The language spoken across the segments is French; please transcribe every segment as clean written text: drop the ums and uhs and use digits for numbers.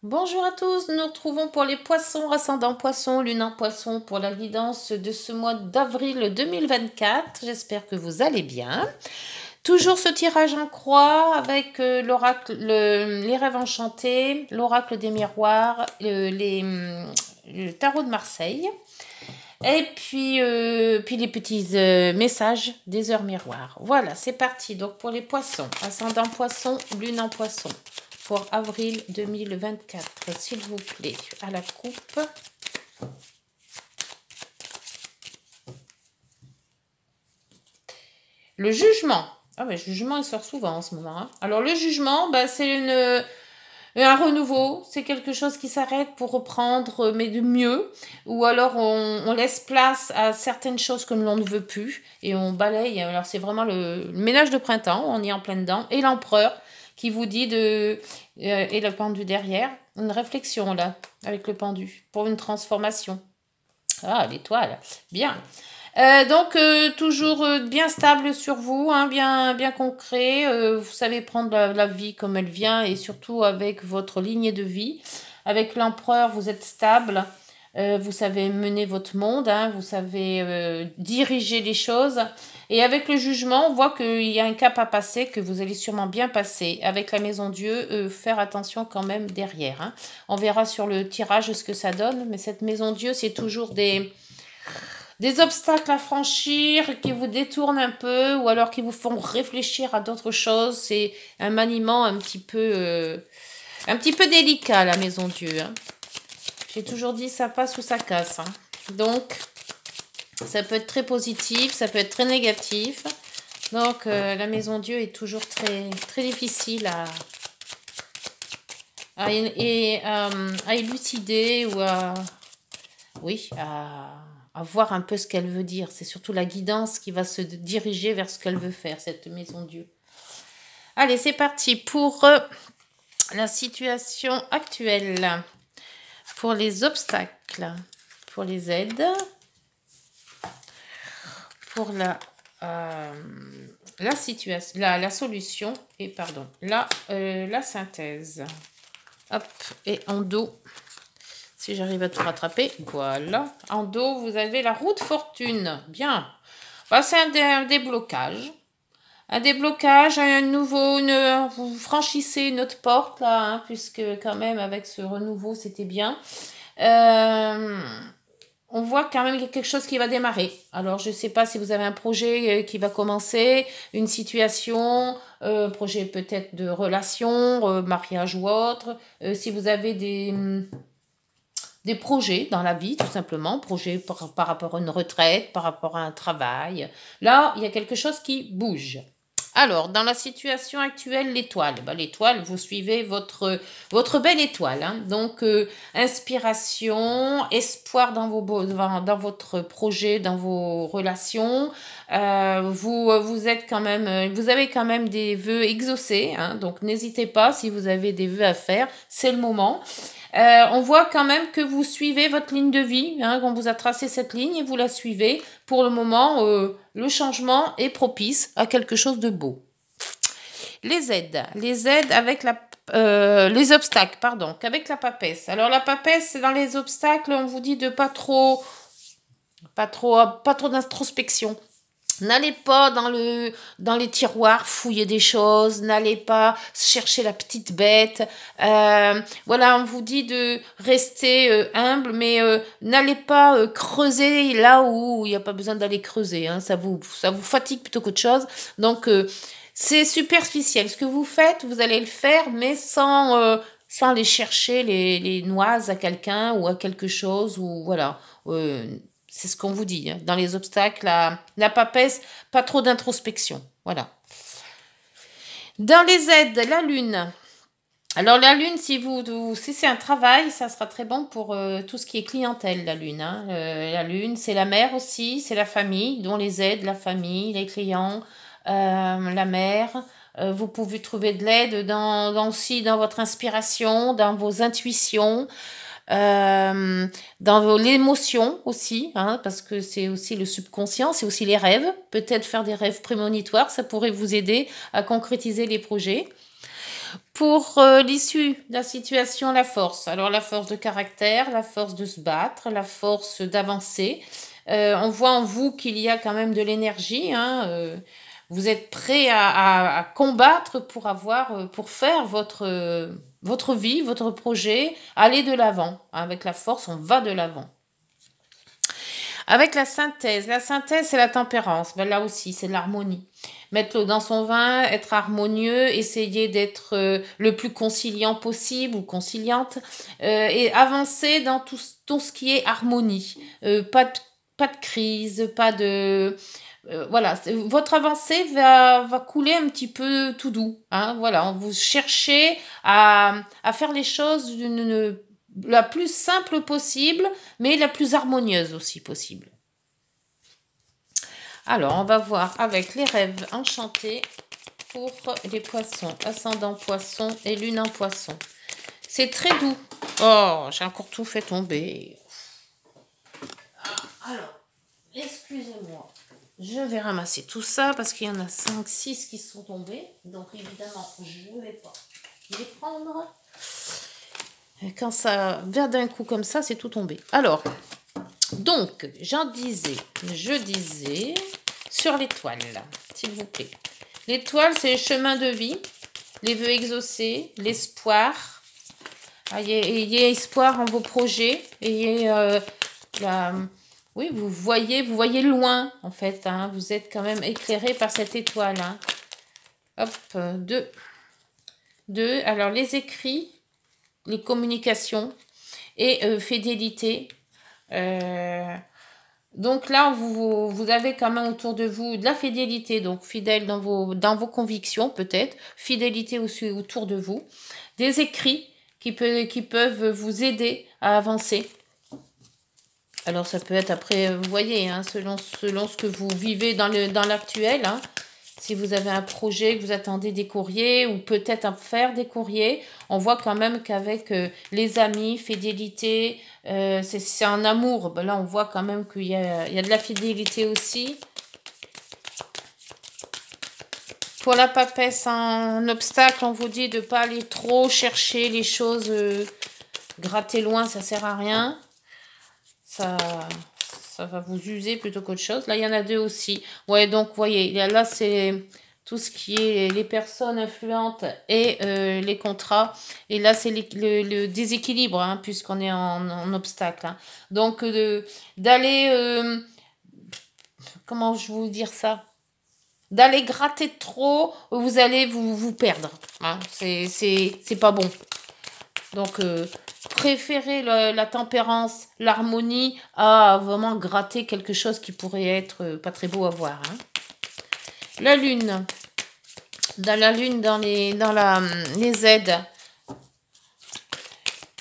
Bonjour à tous, nous nous retrouvons pour les poissons, ascendant poisson, lune en poisson pour la guidance de ce mois d'avril 2024. J'espère que vous allez bien. Toujours ce tirage en croix avec l'oracle, les rêves enchantés, l'oracle des miroirs, le tarot de Marseille. Et puis les petits messages des heures miroirs. Voilà, c'est parti. Donc pour les poissons, ascendant poisson, lune en poisson. Pour avril 2024, s'il vous plaît, à la coupe. Le jugement. Ah mais le jugement, il sort souvent en ce moment. Hein. Alors le jugement, c'est un renouveau. C'est quelque chose qui s'arrête pour reprendre, mais de mieux. Ou alors on laisse place à certaines choses comme l'on ne veut plus. Et on balaye. Alors c'est vraiment le ménage de printemps. On y est en plein dedans. Et l'empereur qui vous dit et le pendu derrière, une réflexion là, avec le pendu, pour une transformation. Ah, l'étoile, bien. Donc, toujours bien stable sur vous, hein, bien concret. Vous savez prendre la vie comme elle vient et surtout avec votre lignée de vie. Avec l'empereur, vous êtes stable. Vous savez mener votre monde, hein, vous savez diriger les choses. Et avec le jugement, on voit qu'il y a un cap à passer, que vous allez sûrement bien passer. Avec la maison Dieu, faire attention quand même derrière. Hein. On verra sur le tirage ce que ça donne. Mais cette maison Dieu, c'est toujours des obstacles à franchir qui vous détournent un peu ou alors qui vous font réfléchir à d'autres choses. C'est un maniement un petit peu délicat, la maison Dieu. Hein. J'ai toujours dit ça passe ou ça casse. Hein. Donc, ça peut être très positif, ça peut être très négatif. Donc, la maison Dieu est toujours très, très difficile à élucider ou à voir un peu ce qu'elle veut dire. C'est surtout la guidance qui va se diriger vers ce qu'elle veut faire, cette maison Dieu. Allez, c'est parti pour la situation actuelle. Pour les obstacles, pour les aides, pour la situation, la solution et pardon, la synthèse. Hop, et en dos, si j'arrive à tout rattraper, voilà. En dos, vous avez la roue de fortune. Bien. C'est un déblocage. Un déblocage, un nouveau, vous franchissez une autre porte là, hein, puisque quand même avec ce renouveau, c'était bien. On voit quand même qu'il y a quelque chose qui va démarrer. Alors, je ne sais pas si vous avez un projet qui va commencer, une situation, projet peut-être de relation, mariage ou autre. Si vous avez des projets dans la vie, tout simplement, projets par rapport à une retraite, par rapport à un travail. Là, il y a quelque chose qui bouge. Alors, dans la situation actuelle, l'étoile. L'étoile, vous suivez votre belle étoile. Hein. Donc, inspiration, espoir dans votre projet, dans vos relations. Vous êtes quand même, vous avez quand même des vœux exaucés. Hein. Donc, n'hésitez pas si vous avez des vœux à faire. C'est le moment. On voit quand même que vous suivez votre ligne de vie, hein, on vous a tracé cette ligne et vous la suivez. Pour le moment, le changement est propice à quelque chose de beau. Les aides avec les obstacles, pardon, qu'avec la papesse. Alors la papesse, c'est dans les obstacles, on vous dit de pas trop d'introspection. N'allez pas dans les tiroirs fouiller des choses, n'allez pas chercher la petite bête. Voilà, on vous dit de rester humble, mais n'allez pas creuser là où il n'y a pas besoin d'aller creuser. Hein, ça vous fatigue plutôt qu'autre chose. Donc, c'est superficiel. Ce que vous faites, vous allez le faire, mais sans aller chercher les noises à quelqu'un ou à quelque chose. Ou voilà. C'est ce qu'on vous dit. Hein. Dans les obstacles, la papesse, pas trop d'introspection. Voilà. Dans les aides, la lune. Alors la lune, si c'est un travail, ça sera très bon pour tout ce qui est clientèle, la lune. Hein. La lune, c'est la mère aussi, c'est la famille, dont les aides, la famille, les clients, la mère. Vous pouvez trouver de l'aide aussi dans votre inspiration, dans vos intuitions. Dans l'émotion aussi, hein, parce que c'est aussi le subconscient, c'est aussi les rêves. Peut-être faire des rêves prémonitoires, ça pourrait vous aider à concrétiser les projets. Pour l'issue de la situation, la force. Alors la force de caractère, la force de se battre, la force d'avancer. On voit en vous qu'il y a quand même de l'énergie. Hein, vous êtes prêt à combattre pour avoir, pour faire votre vie, votre projet, aller de l'avant. Avec la force, on va de l'avant. Avec la synthèse c'est la tempérance. Ben là aussi, c'est l'harmonie. Mettre l'eau dans son vin, être harmonieux, essayer d'être le plus conciliant possible ou conciliante et avancer dans tout ce qui est harmonie. Pas de crise, pas de... voilà, votre avancée va couler un petit peu tout doux. Hein, voilà, vous cherchez à faire les choses la plus simple possible, mais la plus harmonieuse aussi possible. Alors, on va voir avec les rêves enchantés pour les poissons, ascendant poisson et lune en poisson. C'est très doux. Oh, j'ai encore tout fait tomber. Alors, excusez-moi. Je vais ramasser tout ça parce qu'il y en a 5, 6 qui sont tombés. Donc, évidemment, je ne vais pas les prendre. Et quand ça vient d'un coup comme ça, c'est tout tombé. Alors, donc, je disais sur l'étoile, s'il vous plaît. L'étoile, c'est le chemin de vie, les vœux exaucés, l'espoir. Ayez espoir en vos projets. Oui, vous voyez loin, en fait. Hein, vous êtes quand même éclairé par cette étoile. Hein. Hop, 2. Alors, les écrits, les communications et fidélité. Donc là, vous avez quand même autour de vous de la fidélité, donc fidèle dans vos convictions peut-être, fidélité aussi autour de vous, des écrits qui peuvent vous aider à avancer. Alors ça peut être après, vous voyez, hein, selon ce que vous vivez dans l'actuel, hein. Si vous avez un projet, que vous attendez des courriers ou peut-être à faire des courriers, on voit quand même qu'avec les amis, fidélité, c'est un amour. Ben là, on voit quand même qu'il y a de la fidélité aussi. Pour la papesse en obstacle, on vous dit de ne pas aller trop chercher les choses, gratter loin, ça ne sert à rien. Ça va vous user plutôt qu'autre chose. Là, il y en a 2 aussi. Ouais, donc, vous voyez, là, c'est tout ce qui est les personnes influentes et les contrats. Et là, c'est le déséquilibre, hein, puisqu'on est en obstacle. Hein. Donc, d'aller... comment je vais vous dire ça? D'aller gratter trop, vous allez vous perdre. Hein. C'est pas bon. Donc, préférez la tempérance, l'harmonie à vraiment gratter quelque chose qui pourrait être pas très beau à voir. Hein. La lune. Dans la lune, dans les aides.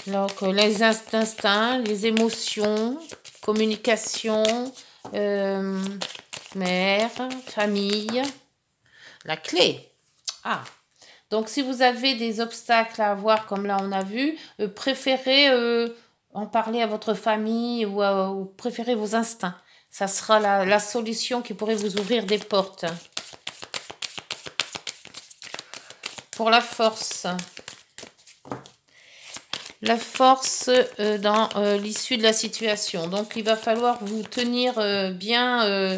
Donc, les instincts, les émotions, communication, mère, famille. La clé. Ah. Donc, si vous avez des obstacles à avoir, comme là on a vu, préférez en parler à votre famille ou préférez vos instincts. Ça sera la solution qui pourrait vous ouvrir des portes. Pour la force. La force dans l'issue de la situation. Donc, il va falloir vous tenir bien,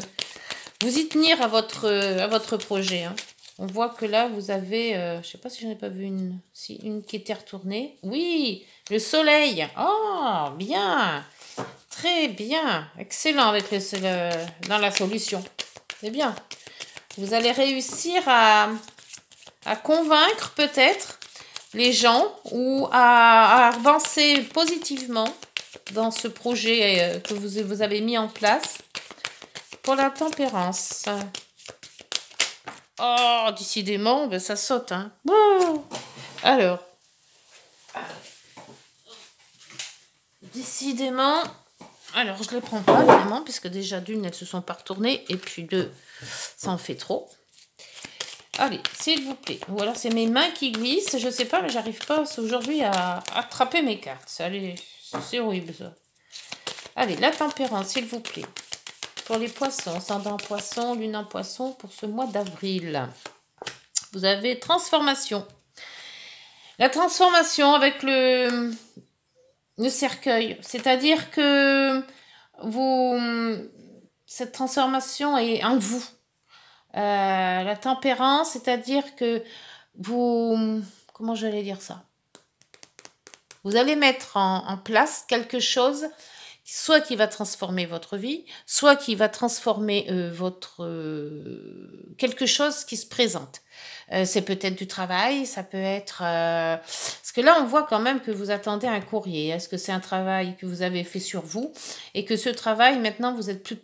vous y tenir à votre projet. Hein. On voit que là, vous avez, je ne sais pas si je n'ai pas vu une qui était retournée. Oui, le soleil. Oh, bien. Très bien. Excellent avec dans la solution. C'est bien. Vous allez réussir à convaincre peut-être les gens ou à avancer positivement dans ce projet que vous avez mis en place. Pour la tempérance. Oh, décidément, ben ça saute. Hein. Oh. Alors. Décidément. Alors, je ne les prends pas, évidemment, puisque déjà, d'une, elles se sont pas retournées. Et puis, 2, ça en fait trop. Allez, s'il vous plaît. Ou alors, c'est mes mains qui glissent. Je ne sais pas, mais j'arrive pas aujourd'hui à attraper mes cartes. Allez, c'est horrible, ça. Allez, la tempérance, s'il vous plaît. Pour les poissons, ascendant en poisson, lune en poisson, pour ce mois d'avril. Vous avez transformation. La transformation avec le cercueil, c'est-à-dire que vous, cette transformation est en vous. La tempérance, c'est-à-dire que vous, comment j'allais dire ça? Vous allez mettre en place quelque chose, soit qui va transformer votre vie, soit qui va transformer quelque chose qui se présente. C'est peut-être du travail, ça peut être... Parce que là, on voit quand même que vous attendez un courrier. Est-ce que c'est un travail que vous avez fait sur vous et que ce travail, maintenant, vous êtes plus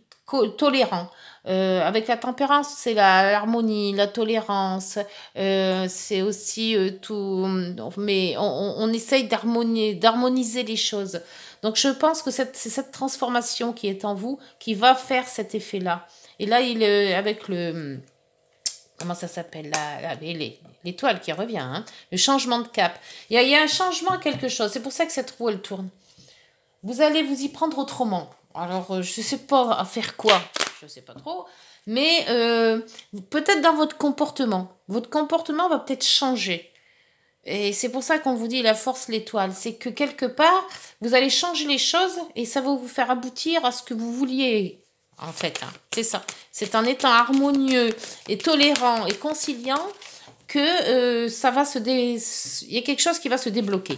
tolérant. Avec la tempérance, c'est l'harmonie, la tolérance, c'est aussi tout, mais on essaye d'harmoniser les choses. Donc je pense que c'est cette transformation qui est en vous qui va faire cet effet-là. Et là, il est avec le, comment ça s'appelle, l'étoile qui revient, hein, le changement de cap. Il y a un changement à quelque chose, c'est pour ça que cette roue, elle tourne. Vous allez vous y prendre autrement. Alors, je ne sais pas à faire quoi, je ne sais pas trop, mais peut-être dans votre comportement. Votre comportement va peut-être changer. Et c'est pour ça qu'on vous dit la force, l'étoile. C'est que quelque part, vous allez changer les choses et ça va vous faire aboutir à ce que vous vouliez. En fait, hein, c'est ça. C'est en étant harmonieux et tolérant et conciliant que ça va il y a quelque chose qui va se débloquer.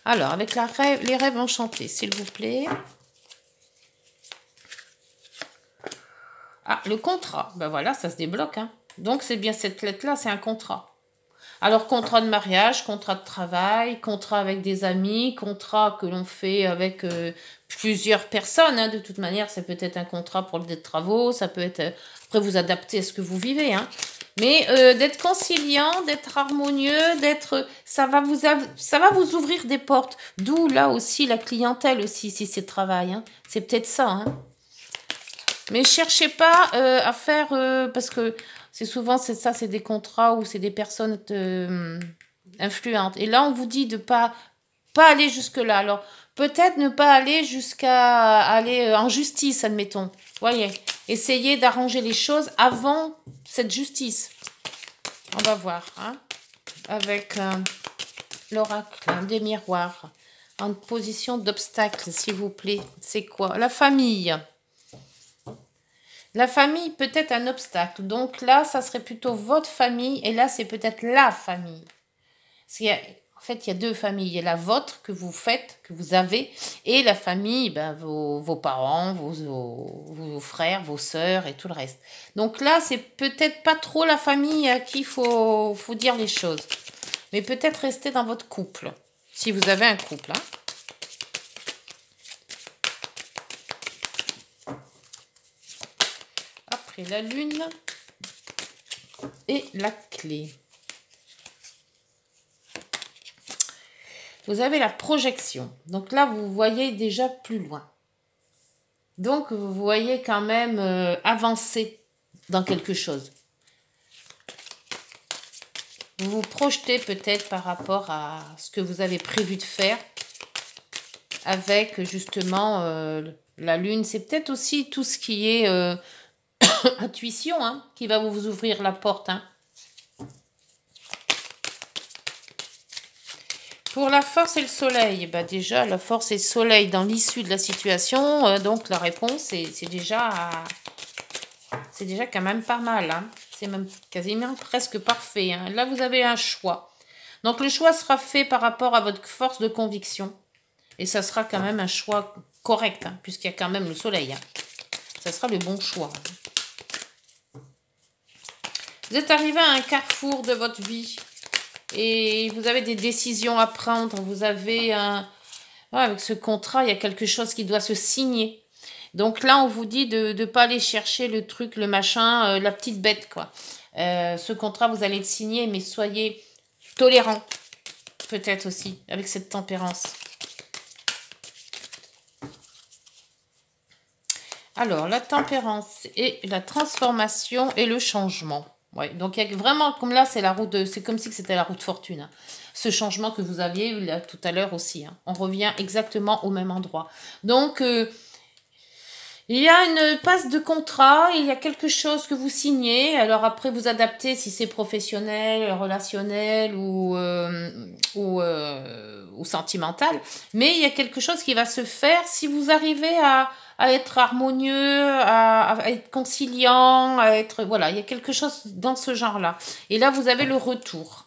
Alors, avec les rêves enchantés, s'il vous plaît. Ah, le contrat. Ben voilà, ça se débloque. Hein. Donc, c'est bien cette lettre-là, c'est un contrat. Alors, contrat de mariage, contrat de travail, contrat avec des amis, contrat que l'on fait avec plusieurs personnes. Hein. De toute manière, ça peut être un contrat pour des travaux, ça peut être... après, vous adapter à ce que vous vivez, hein. Mais d'être conciliant, d'être harmonieux, ça va vous ouvrir des portes. D'où là aussi la clientèle aussi, si c'est travail. Hein. C'est peut-être ça. Hein. Mais cherchez pas à faire... parce que c'est souvent, c'est des contrats où c'est des personnes influentes. Et là, on vous dit de pas aller jusque-là. Alors, peut-être ne pas aller jusqu'à aller en justice, admettons. Voyez, essayez d'arranger les choses avant cette justice. On va voir, hein, avec l'oracle des miroirs, en position d'obstacle, s'il vous plaît. C'est quoi? La famille. La famille peut être un obstacle. Donc là, ça serait plutôt votre famille. Et là, c'est peut-être la famille. En fait, il y a deux familles. Il y a la vôtre que vous faites, que vous avez. Et la famille, ben, vos parents, vos frères, vos sœurs et tout le reste. Donc là, c'est peut-être pas trop la famille à qui il faut dire les choses. Mais peut-être rester dans votre couple. Si vous avez un couple, hein. Après la lune et la clé. Vous avez la projection. Donc là, vous voyez déjà plus loin. Donc, vous voyez quand même avancer dans quelque chose. Vous vous projetez peut-être par rapport à ce que vous avez prévu de faire avec justement la lune. C'est peut-être aussi tout ce qui est intuition, hein, qui va vous ouvrir la porte, hein. Pour la force et le soleil, bah déjà, la force et le soleil dans l'issue de la situation, donc la réponse, c'est déjà quand même pas mal. Hein. C'est même quasiment presque parfait. Hein. Là, vous avez un choix. Donc, le choix sera fait par rapport à votre force de conviction. Et ça sera quand même un choix correct, hein, puisqu'il y a quand même le soleil. Hein. Ça sera le bon choix. Vous êtes arrivé à un carrefour de votre vie. Et vous avez des décisions à prendre. Vous avez avec ce contrat, il y a quelque chose qui doit se signer. Donc là, on vous dit de ne pas aller chercher le truc, le machin, la petite bête, quoi. Ce contrat, vous allez le signer, mais soyez tolérant, peut-être aussi, avec cette tempérance. Alors, la tempérance et la transformation et le changement. Ouais, donc il y a vraiment, comme là, c'est comme si c'était la roue de fortune. Hein. Ce changement que vous aviez eu là, tout à l'heure aussi. Hein. On revient exactement au même endroit. Donc, il Il y a une passe de contrat, il y a quelque chose que vous signez. Alors après, vous adaptez si c'est professionnel, relationnel ou sentimental. Mais il y a quelque chose qui va se faire si vous arrivez à être harmonieux, à être conciliant, à être... Voilà, il y a quelque chose dans ce genre-là. Et là, vous avez le retour.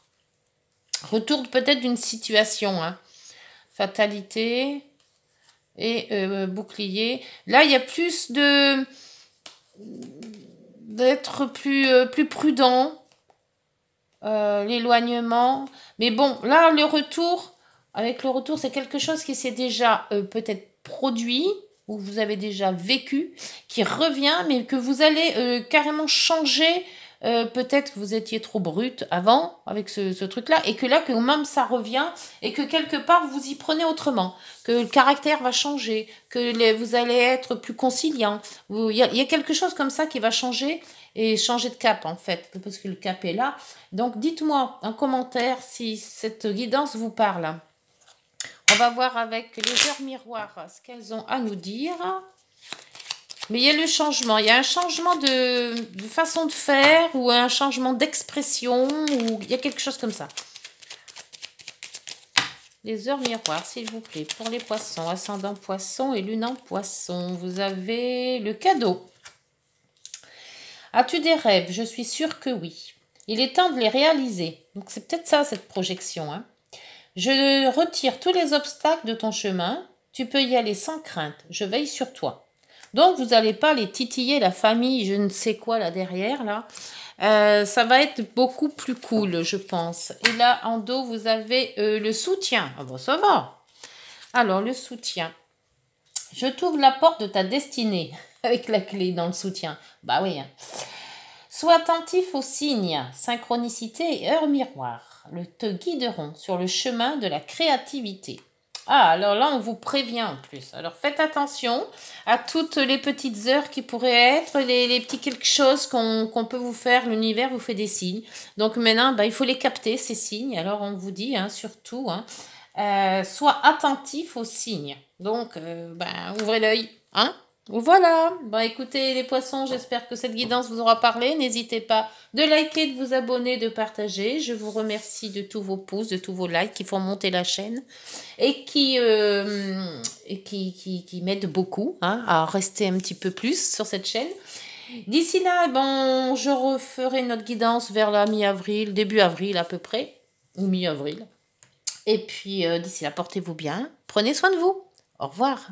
Retour peut-être d'une situation. Hein. Fatalité et bouclier. Là, il y a plus d'être plus prudent, l'éloignement. Mais bon, là, avec le retour, c'est quelque chose qui s'est déjà peut-être produit, ou vous avez déjà vécu, qui revient, mais que vous allez carrément changer. Peut-être que vous étiez trop brute avant avec ce truc-là, et que là, que même ça revient, et que quelque part, vous y prenez autrement, que le caractère va changer, que vous allez être plus conciliant. Il y a quelque chose comme ça qui va changer, et changer de cap, en fait, parce que le cap est là. Donc, dites-moi en commentaire si cette guidance vous parle. On va voir avec les heures miroirs ce qu'elles ont à nous dire. Mais il y a le changement. Il y a un changement de façon de faire ou un changement d'expression. Ou il y a quelque chose comme ça. Les heures miroirs, s'il vous plaît. Pour les poissons, ascendant poisson et lune en poisson. Vous avez le cadeau. As-tu des rêves? Je suis sûre que oui. Il est temps de les réaliser. Donc c'est peut-être ça, cette projection. Hein. Je retire tous les obstacles de ton chemin. Tu peux y aller sans crainte. Je veille sur toi. Donc, vous n'allez pas les titiller, la famille, je ne sais quoi là derrière, là. Ça va être beaucoup plus cool, je pense. Et là, en dos, vous avez le soutien. Ah bon, ça va. Alors, le soutien. Je t'ouvre la porte de ta destinée avec la clé dans le soutien. Bah oui. Hein. Sois attentif aux signes, synchronicité et heure miroir. Te guideront sur le chemin de la créativité. Ah, alors là, on vous prévient en plus. Alors, faites attention à toutes les petites heures qui pourraient être, les petits quelque chose qu'on peut vous faire. L'univers vous fait des signes. Donc, maintenant, il faut les capter, ces signes. Alors, on vous dit, hein, surtout, sois attentif aux signes. Donc, ouvrez l'œil. Hein? Voilà. Écoutez, les poissons, j'espère que cette guidance vous aura parlé. N'hésitez pas de liker, de vous abonner, de partager. Je vous remercie de tous vos pouces, de tous vos likes qui font monter la chaîne et qui m'aident beaucoup à rester un petit peu plus sur cette chaîne. D'ici là, je referai notre guidance vers la mi-avril, début avril à peu près, ou mi-avril. Et puis, d'ici là, portez-vous bien. Prenez soin de vous. Au revoir.